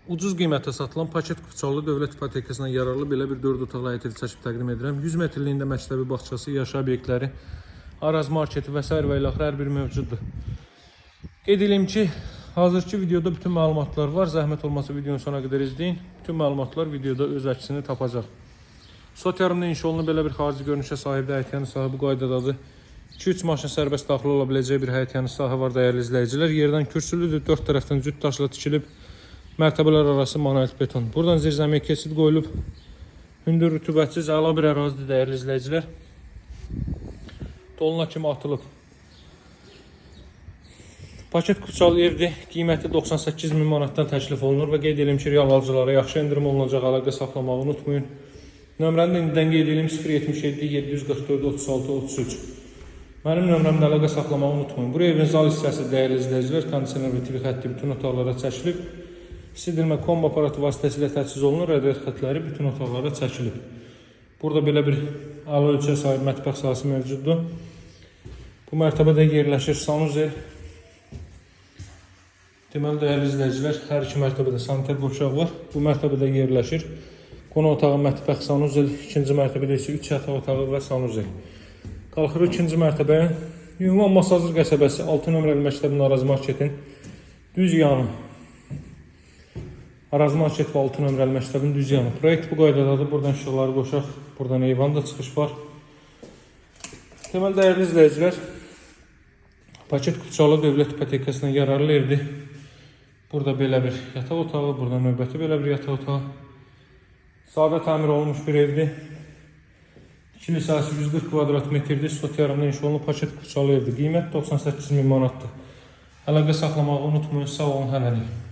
Ucuz qiymətə satılan paket kupçalı dövlət ipotekasına yararlı belə bir 4 otaqlı həyət evi çəkib təqdim edirəm. 100 metrliyində məktəbi, bağçası, yaşa obyektləri, araz marketi və s. və ilaxır hər biri mövcuddur. Qeyd edeyim ki, hazırki videoda bütün məlumatlar var. Zəhmət olmasa videonun sona qədər izləyin. Bütün məlumatlar videoda öz əksini tapacaq. Sotyarımda inşa olunan belə bir xarici görünüşə sahibdir. Həyətyanı sahə bu qaydadadır. 2-3 maşın sərbəst daxil ola biləcəyi bir həyətyanı sahə var dəyərli izləyicilər. Yerdən kürsülüdür, 4 tərəfdən cüt daşla tikilib. Mərtəbələr arası monolit beton. Buradan zirzəmiyə keçid qoyulub. Hündür, rütubətsiz, əla bir ərazidir dəyərli izləyicilər. Doluna kimi atılıb. Paket kupçalı evdir. Qiyməti 98.000 manatdan təklif olunur və qeyd edelim ki, real alıcılara yaxşı endirim olunacaq. Əlaqə saxlamağı unutmayın. Nömrəni indidən qeyd edelim 077 744 36 33. Mənim nömrəmdə əlaqə saxlamağı unutmayın. Buraya evin zal hissəsi dəyərli izləyicilər, kondisioner və TV xətti bütün otaqlara çəkilib. Sidirmə kombo aparatı vasitəsilə təchiz olunur, radiator xətləri bütün otaqlara çəkilib. Burada belə bir əla ölçüyə sahib mətbəx sahəsi mövcuddur. Bu mərtəbədə yerləşir sanuzel. Deməli, dəyərli izləyicilər, hər iki mərtəbədə sanitar qovşaq var. Bu mərtəbədə yerləşir. Qonaq otağı, mətbəx, sanuzel. İkinci mərtəbədə isə 3 yataq otağı və sanuzel. Qalxırıq ikinci mərtəbəyə. Ünvan Masazır qəsəbəsi 6 nömrəli məktəbin Araz marketin düz yanı. Araz market və 6 nömrəli məktəbin düz yanı. Proyekt bu qaydadadır. Buradan işıqları qoşaq. Buradan eyvanda çıxış var. Deməli, dəyərli izləyicilər, paket kupçalı dövlət ipotekasına yararlı evdir. Burada belə bir yataq otağı, burada növbəti belə bir yataq otağı. Sadə təmir olunmuş bir evdir. 2 lisası 140 kvadrat metrdir. Sotyarımda inşa olunan paket kupçalı evdir. Qiymət 98.000 manatdır. Əlaqə saxlamağı unutmayın. Sağ olun, hələlik.